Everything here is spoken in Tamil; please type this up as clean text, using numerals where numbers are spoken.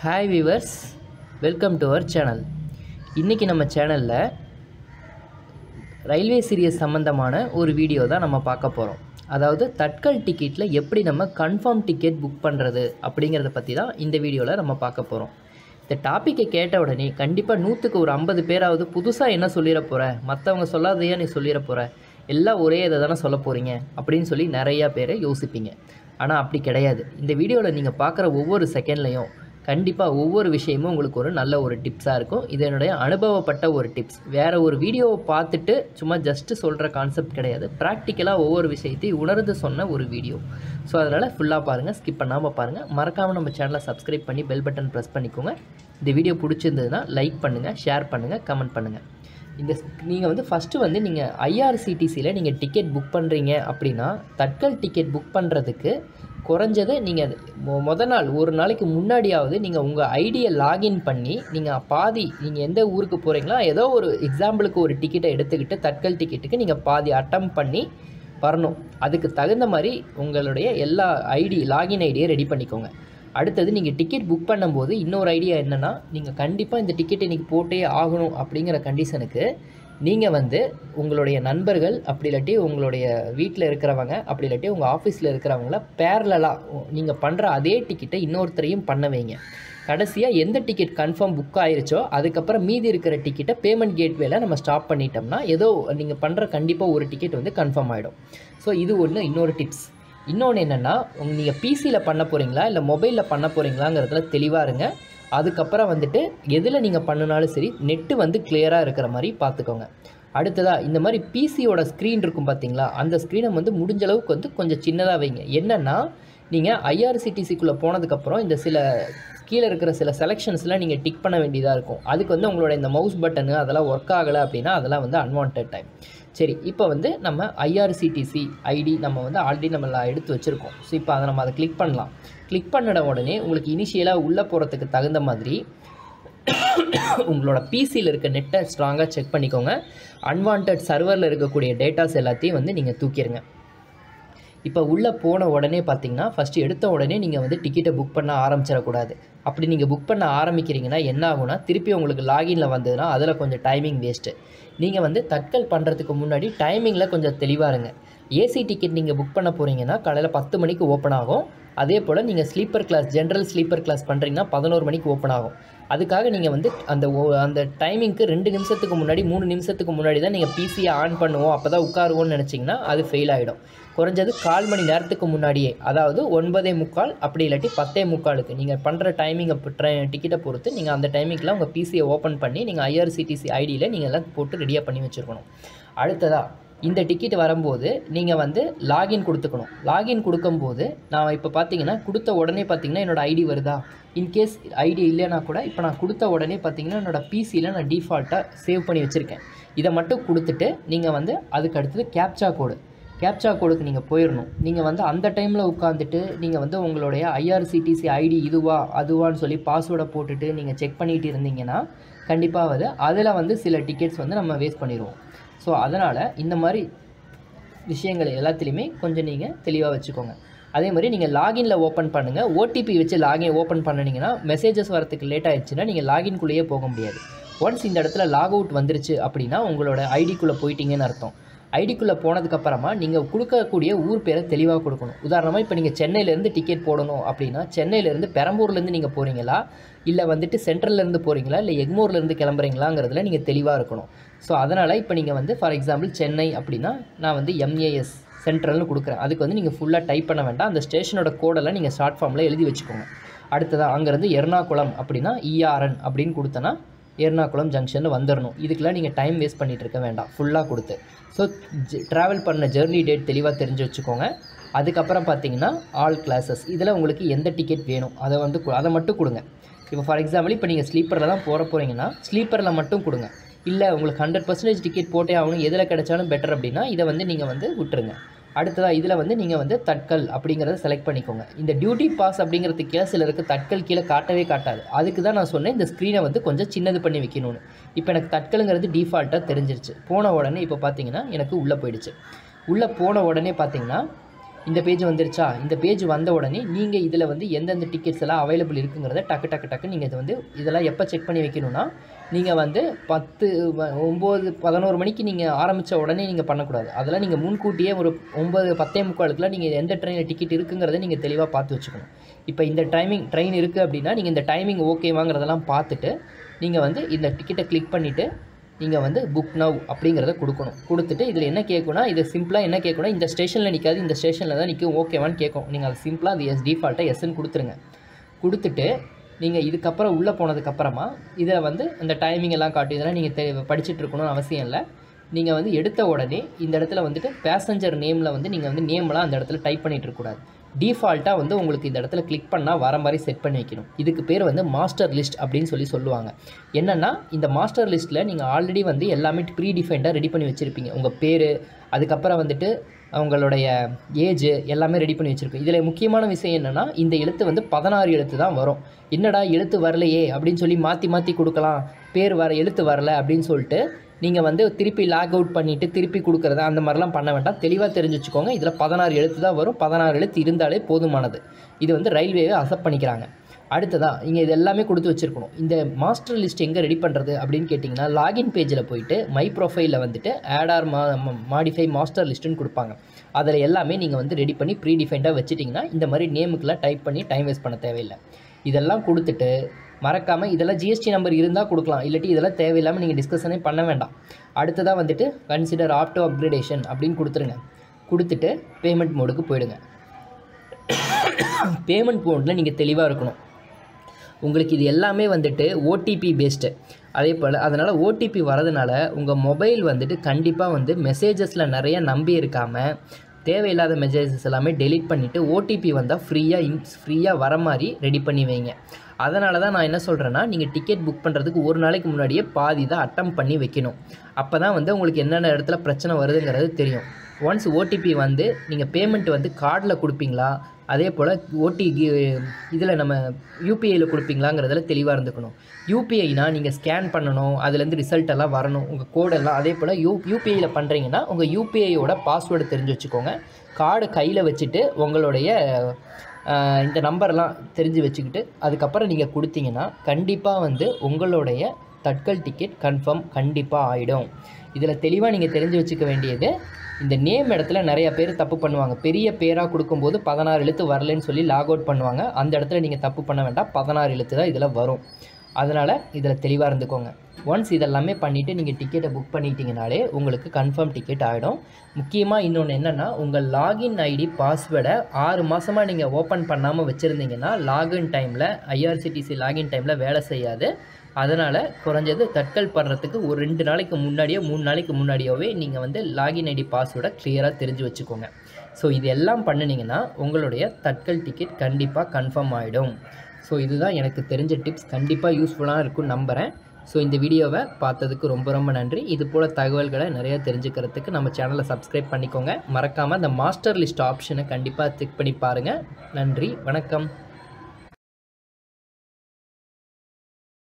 Hi viewers, welcome to our channel. இன்றைக்கி நம்ம சேனலில் ரயில்வே சீரியஸ் சம்மந்தமான ஒரு வீடியோ தான் நம்ம பார்க்க போகிறோம். அதாவது தட்கல் டிக்கெட்டில் எப்படி நம்ம கன்ஃபார்ம் டிக்கெட் புக் பண்ணுறது அப்படிங்கிறத பற்றி தான் இந்த வீடியோவில் நம்ம பார்க்க போகிறோம். இந்த டாப்பிக்கை கேட்ட உடனே கண்டிப்பாக 100க்கு ஒரு 50 பேராவது புதுசாக என்ன சொல்லிட போகிற, மற்றவங்க சொல்லாதையா நீ சொல்லிட போகிற, எல்லாம் ஒரே இதை தானே சொல்ல போகிறீங்க அப்படின்னு சொல்லி நிறையா பேரை யோசிப்பீங்க. ஆனால் அப்படி கிடையாது. இந்த வீடியோவில் நீங்கள் பார்க்குற ஒவ்வொரு செகண்ட்லேயும் கண்டிப்பாக ஒவ்வொரு விஷயமும் உங்களுக்கு ஒரு நல்ல ஒரு டிப்ஸாக இருக்கும். இது என்னுடைய அனுபவப்பட்ட ஒரு டிப்ஸ். வேறு ஒரு வீடியோவை பார்த்துட்டு சும்மா ஜஸ்ட்டு சொல்கிற கான்செப்ட் கிடையாது. ப்ராக்டிக்கலாக ஒவ்வொரு விஷயத்தையும் உணர்ந்து சொன்ன ஒரு வீடியோ. ஸோ அதனால் ஃபுல்லாக பாருங்கள், ஸ்கிப் பண்ணாமல் பாருங்கள். மறக்காமல் நம்ம சேனலை சப்ஸ்கிரைப் பண்ணி பெல் பட்டன் ப்ரெஸ் பண்ணிக்கோங்க. இந்த வீடியோ பிடிச்சிருந்ததுன்னா லைக் பண்ணுங்கள், ஷேர் பண்ணுங்கள், கமெண்ட் பண்ணுங்கள். நீங்கள் ஃபஸ்ட்டு நீங்கள் ஐஆர்சிடிசியில் நீங்கள் டிக்கெட் புக் பண்ணுறீங்க அப்படின்னா தட்கல் டிக்கெட் புக் பண்ணுறதுக்கு குறைஞ்சது நீங்கள் மொதல் நாள் ஒரு நாளைக்கு முன்னாடியாவது நீங்கள் உங்கள் ஐடியை லாகின் பண்ணி நீங்கள் எந்த ஊருக்கு போகிறீங்களோ ஏதோ ஒரு எக்ஸாம்பிளுக்கு ஒரு டிக்கெட்டை எடுத்துக்கிட்டு தட்கல் டிக்கெட்டுக்கு நீங்கள் பாதி அட்டம் பண்ணி வரணும். அதுக்கு தகுந்த மாதிரி உங்களுடைய எல்லா லாகின் ஐடியை ரெடி பண்ணிக்கோங்க. அடுத்தது நீங்கள் டிக்கெட் புக் பண்ணும்போது இன்னொரு ஐடியா என்னென்னா, நீங்கள் கண்டிப்பாக இந்த டிக்கெட் இன்றைக்கி போட்டே ஆகணும் அப்படிங்கிற கண்டிஷனுக்கு நீங்கள் உங்களுடைய நண்பர்கள் அப்படி இல்லாட்டி உங்களுடைய வீட்டில் இருக்கிறவங்க அப்படி இல்லாட்டி உங்கள் ஆஃபீஸில் இருக்கிறவங்கள பேரலாக நீங்கள் பண்ணுற அதே டிக்கெட்டை இன்னொருத்தரையும் பண்ண வைங்க. கடைசியாக எந்த டிக்கெட் கன்ஃபார்ம் புக் ஆயிருச்சோ அதுக்கப்புறம் மீதி இருக்கிற டிக்கெட்டை பேமெண்ட் கேட்வேல நம்ம ஸ்டாப் பண்ணிட்டோம்னா ஏதோ நீங்கள் பண்ணுற கண்டிப்பாக ஒரு டிக்கெட் கன்ஃபார்ம் ஆகிடும். ஸோ இது இன்னொரு டிப்ஸ். இன்னொன்று என்னென்னா, நீங்கள் பிசியில் பண்ண போகிறீங்களா இல்லை மொபைலில் பண்ண போகிறீங்களாங்கிறதுல தெளிவாக இருங்க. அதுக்கப்புறம் எதில் நீங்கள் பண்ணினாலும் சரி நெட்டு கிளியராக இருக்கிற மாதிரி பார்த்துக்கோங்க. அடுத்ததாக இந்த மாதிரி பிசியோட ஸ்க்ரீன் இருக்கும் பார்த்தீங்களா, அந்த ஸ்க்ரீனை முடிஞ்ச அளவுக்கு கொஞ்சம் சின்னதாக வைங்க. என்னென்னா, நீங்கள் ஐஆர்சிடிசிக்குள்ளே போனதுக்கப்புறம் இந்த கீழே இருக்கிற சில செலெக்ஷன்ஸ்லாம் நீங்கள் டிக் பண்ண வேண்டியதாக இருக்கும். அதுக்கு உங்களோட இந்த மவுஸ் பட்டனு அதெல்லாம் ஒர்க் ஆகலை அப்படின்னா அதெல்லாம் அன்வான்ட் டைம். சரி, இப்போ நம்ம ஐஆர்சிடிசி ஐடி நம்ம ஆல்ரெடி நம்ம எடுத்து வச்சுருக்கோம். ஸோ இப்போ அதை கிளிக் பண்ணலாம். கிளிக் பண்ணின உடனே உங்களுக்கு இனிஷியலாக உள்ளே போகிறதுக்கு தகுந்த மாதிரி உங்களோட பிசியில் இருக்க நெட்டை ஸ்ட்ராங்காக செக் பண்ணிக்கோங்க. அன்வான்ட் சர்வரில் இருக்கக்கூடிய டேட்டாஸ் எல்லாத்தையும் நீங்கள் தூக்கிடுங்க. இப்போ உள்ளே போன உடனே பார்த்தீங்கன்னா ஃபஸ்ட்டு எடுத்த உடனே நீங்கள் டிக்கெட்டை புக் பண்ண ஆரம்பிச்சிடக்கூடாது. அப்படி நீங்கள் புக் பண்ண ஆரம்பிக்கிறீங்கன்னா என்ன ஆகுனா, திருப்பி உங்களுக்கு லாகின்ல வந்ததுன்னா அதில் கொஞ்சம் டைமிங் வேஸ்ட்டு. நீங்கள் தட்கல் பண்ணுறதுக்கு முன்னாடி டைமிங்கில் கொஞ்சம் தெளிவாக இருங்க. ஏசி டிக்கெட் நீங்கள் புக் பண்ண போகிறீங்கன்னா காலையில் 10 மணிக்கு ஓப்பன் ஆகும். அதே போல் நீங்கள் sleeper class general sleeper class பண்ணுறீங்கன்னா 11 மணிக்கு ஓப்பன் ஆகும். அதுக்காக நீங்கள் அந்த டைமிங்க்கு 2 நிமிஷத்துக்கு முன்னாடி 3 நிமிஷத்துக்கு முன்னாடி தான் நீங்கள் பிசியை ஆன் பண்ணுவோம், அப்போ தான் உட்காருவோன்னு நினச்சிங்கன்னா அது ஃபெயில் ஆகிடும். குறைஞ்சது 1/4 மணி நேரத்துக்கு முன்னாடியே, அதாவது 9:45 அப்படி இல்லாட்டி 10:45 நீங்கள் பண்ணுற டைமிங்கை டிக்கெட்டை பொறுத்து நீங்கள் அந்த டைமிங்கில் உங்கள் பிசியை ஓப்பன் பண்ணி நீங்கள் ஐஆர்சிடிசி ஐடியில் நீங்கள் எல்லாம் போட்டு ரெடியாக பண்ணி வச்சுருக்கணும். அடுத்ததாக இந்த டிக்கெட் வரும்போது நீங்கள் லாகின் கொடுத்துக்கணும். லாகின் கொடுக்கும்போது நான் இப்போ பார்த்தீங்கன்னா கொடுத்த உடனே பார்த்தீங்கன்னா என்னோடய ஐடி வருதா. இன்கேஸ் ஐடி இல்லைனா கூட இப்போ நான் கொடுத்த உடனே பார்த்தீங்கன்னா என்னோடய பிசியில் நான் டிஃபால்ட்டாக சேவ் பண்ணி வச்சுருக்கேன். இதை மட்டும் கொடுத்துட்டு நீங்கள் அதுக்கு அடுத்தது கேப்சா கோடுக்கு நீங்கள் போயிடணும். நீங்கள் அந்த டைமில் உட்காந்துட்டு நீங்கள் உங்களுடைய ஐஆர்சிடிசி ஐடி இதுவா அதுவான்னு சொல்லி பாஸ்வேர்டை போட்டுட்டு நீங்கள் செக் பண்ணிகிட்டு இருந்தீங்கன்னா கண்டிப்பாக அதில் சில டிக்கெட்ஸ் நம்ம வேஸ்ட் பண்ணிடுவோம். ஸோ அதனால் இந்த மாதிரி விஷயங்கள் எல்லாத்துலேயுமே கொஞ்சம் நீங்கள் தெளிவாக வச்சுக்கோங்க. அதே மாதிரி நீங்கள் லாகினில் ஓப்பன் பண்ணுங்கள். ஓடிபி வச்சு லாகின் ஓப்பன் பண்ணிங்கன்னா மெசேஜஸ் வரத்துக்கு லேட் ஆகிடுச்சுன்னா நீங்கள் லாகின்குள்ளேயே போக முடியாது. ஒன்ஸ் இந்த இடத்துல லாக் அவுட் வந்துருச்சு அப்படின்னா உங்களோட ஐடிக்குள்ளே போயிட்டீங்கன்னு அர்த்தம். ஐடிக்குள்ளே போனதுக்கப்புறமா நீங்கள் கொடுக்கக்கூடிய ஊர் பேரை தெளிவாக கொடுக்கணும். உதாரணமாக இப்போ நீங்கள் சென்னையிலேருந்து டிக்கெட் போடணும் அப்படின்னா சென்னையிலேருந்து பெரம்பூர்லேருந்து நீங்கள் போகிறீங்களா இல்லை சென்ட்ரல்லேருந்து போகிறீங்களா இல்லை எக்மோர்லேருந்து கிளம்புறீங்களாங்கிறதுல நீங்கள் தெளிவாக இருக்கணும். ஸோ அதனால் இப்போ நீங்கள் ஃபார் எக்ஸாம்பிள் சென்னை அப்படின்னா நான் எம்ஏஎஸ் சென்ட்ரல்னு கொடுக்குறேன். அதுக்கு நீங்கள் ஃபுல்லாக டைப் பண்ண வேண்டாம். அந்த ஸ்டேஷனோட கோடெல்லாம் நீங்கள் ஷார்ட் ஃபார்மில் எழுதி வச்சுக்கோங்க. அடுத்ததாக அங்கேருந்து எர்ணாகுளம் அப்படின்னா இஆர்என் அப்படின்னு கொடுத்தனா எர்ணாகுளம் ஜங்ஷன் வந்துடணும். இதுக்கெல்லாம் நீங்கள் டைம் வேஸ்ட் பண்ணிகிட்டு இருக்க வேண்டாம், ஃபுல்லாக கொடுத்து. ஸோ ட்ராவல் பண்ண ஜெர்னி டேட் தெளிவாக தெரிஞ்சு வச்சுக்கோங்க. அதுக்கப்புறம் பார்த்தீங்கன்னா ஆல் கிளாஸஸ் இதில் உங்களுக்கு எந்த டிக்கெட் வேணும் அதை மட்டும் கொடுங்க. இப்போ ஃபார் எக்ஸாம்பிள் இப்போ நீங்கள் ஸ்லீப்பரில் தான் போகிறீங்கன்னா ஸ்லீப்பரில் மட்டும் கொடுங்க. இல்லை உங்களுக்கு 100% டிக்கெட் போட்டே ஆகணும், எதில் கிடைச்சாலும் பெட்டர் அப்படின்னா இதை நீங்கள் விட்டுருங்க. அடுத்ததாக இதில் நீங்கள் தட்கல் அப்படிங்கிறத செலக்ட் பண்ணிக்கோங்க. இந்த டியூட்டி பாஸ் அப்படிங்கிறதுக்கு கீழே சிலருக்கு தட்கல் கீழே காட்டவே காட்டாது. அதுக்கு தான் நான் சொன்னேன் இந்த ஸ்க்ரீனை கொஞ்சம் சின்னது பண்ணி வைக்கணும்னு. இப்போ எனக்கு தட்கலுங்கிறது டிஃபால்ட்டாக தெரிஞ்சிருச்சு. போன உடனே இப்போ பார்த்தீங்கன்னா எனக்கு உள்ளே போயிடுச்சு. உள்ளே போன உடனே பார்த்தீங்கன்னா இந்த பேஜ் வந்துருச்சா, இந்த பேஜ் வந்த உடனே நீங்கள் இதில் வந்து எந்தெந்த டிக்கெட்ஸ் எல்லாம் அவைலபிள் இருக்குங்கிறத டக்கு நீங்கள் இது வந்து இதெல்லாம் எப்போ செக் பண்ணி வைக்கணும்னா, நீங்கள் வந்து 10, 9, 11 மணிக்கு நீங்கள் ஆரம்பித்த உடனே நீங்கள் பண்ணக்கூடாது. அதெல்லாம் நீங்கள் முன்கூட்டியே ஒரு 9, 10:45 நீங்கள் எந்த ட்ரெயினில் டிக்கெட் இருக்குங்கிறத நீங்கள் தெளிவாக பார்த்து வச்சுக்கணும். இப்போ இந்த ட்ரெயின் இருக்குது அப்படின்னா நீங்கள் இந்த டைமிங் ஓகேவாங்கிறதெல்லாம் பார்த்துட்டு நீங்கள் வந்து இந்த டிக்கெட்டை கிளிக் பண்ணிவிட்டு நீங்கள் வந்து புக் நவ் அப்படிங்கிறத கொடுக்கணும். கொடுத்துட்டு இதில் என்ன கேட்குன்னா, இது சிம்பிளாக என்ன கேட்குன்னா, இந்த ஸ்டேஷனில் நிற்காது, இந்த ஸ்டேஷனில் தான் நிற்கும், ஓகேவான்னு கேட்கும். நீங்கள் அது சிம்பிளாக அது டிஃபால்ட்டாக எஸ்ன்னு கொடுத்துருங்க. கொடுத்துட்டு நீங்கள் இதுக்கப்புறம் உள்ளே போனதுக்கப்புறமா இதை வந்து இந்த டைமிங் எல்லாம் காட்டி இதெல்லாம் நீங்கள் படிச்சுட்டு இருக்கணும்னு அவசியம் இல்லை. நீங்கள் வந்து எடுத்த உடனே இந்த இடத்துல வந்துட்டு பேசஞ்சர் நேமில் வந்து நீங்கள் வந்து நேம்லாம் அந்த இடத்துல டைப் பண்ணிகிட்டு இருக்கக்கூடாது. டிஃபால்ட்டாக வந்து உங்களுக்கு இந்த இடத்துல கிளிக் பண்ணால் வர மாதிரி செட் பண்ணி வைக்கணும். இதுக்கு பேர் வந்து மாஸ்டர் லிஸ்ட் அப்படின்னு சொல்லுவாங்க. என்னென்னா, இந்த மாஸ்டர் லிஸ்ட்டில் நீங்கள் ஆல்ரெடி வந்து எல்லாமே ப்ரீ டிஃபைன்டாக ரெடி பண்ணி வச்சுருப்பீங்க. உங்கள் பேர், அதுக்கப்புறம் வந்துட்டு அவங்களுடைய ஏஜ் எல்லாமே ரெடி பண்ணி வச்சுருப்பீங்க. இதில் முக்கியமான விஷயம் என்னென்னா, இந்த எழுத்து வந்து 16 எழுத்து தான் வரும். என்னடா எழுத்து வரலையே அப்படின்னு சொல்லி மாற்றி கொடுக்கலாம், பேர் எழுத்து வரல அப்படின்னு சொல்லிட்டு நீங்கள் வந்து திருப்பி லாக் அவுட் பண்ணிவிட்டு திருப்பி கொடுக்குறது அந்த மாதிரிலாம் பண்ண வேண்டாம். தெளிவாக தெரிஞ்சு வச்சுக்கோங்க. இதில் 16 எழுத்து தான் வரும். 16 எழுத்து இருந்தாலே போதுமானது. இது வந்து ரயில்வேவே அக்செப்ட் பண்ணிக்கிறாங்க. அடுத்ததாக இங்கே இது எல்லாமே கொடுத்து வச்சுருக்கணும். இந்த மாஸ்டர் லிஸ்ட் எங்கே ரெடி பண்ணுறது அப்படின்னு கேட்டிங்கன்னா, லாகின் பேஜில் போயிட்டு மை ப்ரொஃபைலில் வந்துட்டு ஆட் ஆர் மாடிஃபை மாஸ்டர் லிஸ்ட்டுன்னு கொடுப்பாங்க. அதில் எல்லாமே நீங்கள் வந்து ரெடி பண்ணி ப்ரீ டிஃபைன்டாக வச்சுட்டிங்கன்னா இந்த மாதிரி நேமுக்கெலாம் டைப் பண்ணி டைம் வேஸ்ட் பண்ண தேவையில்லை. இதெல்லாம் கொடுத்துட்டு மறக்காமல் இதெல்லாம் ஜிஎஸ்டி நம்பர் இருந்தால் கொடுக்கலாம், இல்லாட்டி இதெல்லாம் தேவையில்லாமல் நீங்கள் டிஸ்கஷனே பண்ண வேண்டாம். அடுத்ததாக வந்துட்டு கன்சிடர் ஆப்டோ அப்கிரேடேஷன் அப்படின்னு கொடுத்துருங்க. கொடுத்துட்டு பேமெண்ட் மோடுக்கு போயிடுங்க. பேமெண்ட் மோடில் நீங்கள் தெளிவாக இருக்கணும். உங்களுக்கு இது எல்லாமே வந்துட்டு ஓடிபி பேஸ்டு. அதே போல் அதனால் ஓடிபி வரதுனால உங்கள் மொபைல் வந்துட்டு கண்டிப்பாக வந்து மெசேஜஸில் நிறைய நம்பி இருக்காமல் தேவையில்லாத மெசேஜஸ் எல்லாமே டெலீட் பண்ணிவிட்டு ஓடிபி வந்தால் ஃப்ரீயாக வர மாதிரி ரெடி பண்ணி வைங்க. அதனால தான் நான் என்ன சொல்கிறேன்னா, நீங்கள் டிக்கெட் புக் பண்ணுறதுக்கு ஒரு நாளைக்கு முன்னாடியே பாதி தான் அட்டெம்ப்ட் பண்ணி வைக்கணும். அப்போ தான் வந்து உங்களுக்கு என்னென்ன இடத்துல பிரச்சனை வருதுங்கிறது தெரியும். ஒன்ஸ் ஓடிபி வந்து நீங்கள் பேமெண்ட் வந்து கார்டில் கொடுப்பீங்களா, அதே போல் இதில் நம்ம யூபிஐயில் கொடுப்பீங்களாங்கிறதுல தெளிவாக இருந்துக்கணும். யூபிஐனா நீங்கள் ஸ்கேன் பண்ணணும், அதுலேருந்து ரிசல்ட் எல்லாம் வரணும், உங்கள் கோடெல்லாம். அதே போல் யூபிஐயில் பண்ணுறீங்கன்னா உங்கள் யூபிஐயோட பாஸ்வேர்டு தெரிஞ்சு வச்சுக்கோங்க. கார்டு கையில் வச்சுட்டு உங்களுடைய இந்த நம்பர்லாம் தெரிஞ்சு வச்சுக்கிட்டு அதுக்கப்புறம் நீங்கள் கொடுத்தீங்கன்னா கண்டிப்பாக வந்து உங்களுடைய தட்கல் டிக்கெட் கண்டிப்பாக ஆகிடும். இதில் தெளிவாக நீங்கள் தெரிஞ்சு வச்சுக்க வேண்டியது, இந்த நேம் இடத்துல நிறைய பேர் தப்பு பண்ணுவாங்க. பெரிய பேராக கொடுக்கும்போது 16 எழுத்து வரலன்னு சொல்லி லாக் அவுட் பண்ணுவாங்க. அந்த இடத்துல நீங்கள் தப்பு பண்ண வேண்டாம், 16 எழுத்து தான் இதில் வரும். அதனால் இதில் தெளிவாக இருந்துக்கோங்க. ஒன்ஸ் இதெல்லாமே பண்ணிவிட்டு நீங்கள் டிக்கெட்டை புக் பண்ணிட்டீங்கனாலே உங்களுக்கு கன்ஃபார்ம் டிக்கெட் ஆகிடும். முக்கியமாக இன்னொன்று என்னென்னா, உங்கள் லாகின் ஐடி பாஸ்வேர்டை 6 மாதமாக நீங்கள் ஓப்பன் பண்ணாமல் வச்சுருந்தீங்கன்னா லாகின் டைமில் ஐஆர்சிடிசி லாகின் டைமில் வேலை செய்யாது. அதனால் குறைஞ்சது தட்கல் பண்ணுறதுக்கு ஒரு 2 நாளைக்கு முன்னாடியோ 3 நாளைக்கு முன்னாடியோவே நீங்கள் வந்து லாகின் ஐடி பாஸ்வேர்டை கிளியராக தெரிஞ்சு வச்சுக்கோங்க. ஸோ இது எல்லாம் பண்ணினீங்கன்னா உங்களுடைய தட்கல் டிக்கெட் கண்டிப்பாக கன்ஃபார்ம் ஆகிடும். ஸோ இதுதான் எனக்கு தெரிஞ்ச டிப்ஸ். கண்டிப்பாக யூஸ்ஃபுல்லாக இருக்கும்னு நம்புகிறேன். ஸோ இந்த வீடியோவை பார்த்ததுக்கு ரொம்ப நன்றி. இது போல் தகவல்களை நிறையா தெரிஞ்சுக்கிறதுக்கு நம்ம சேனலை சப்ஸ்கிரைப் பண்ணிக்கோங்க. மறக்காமல் இந்த மாஸ்டர் லிஸ்ட் ஆப்ஷனை கண்டிப்பாக செக் பண்ணி பாருங்கள். நன்றி, வணக்கம்.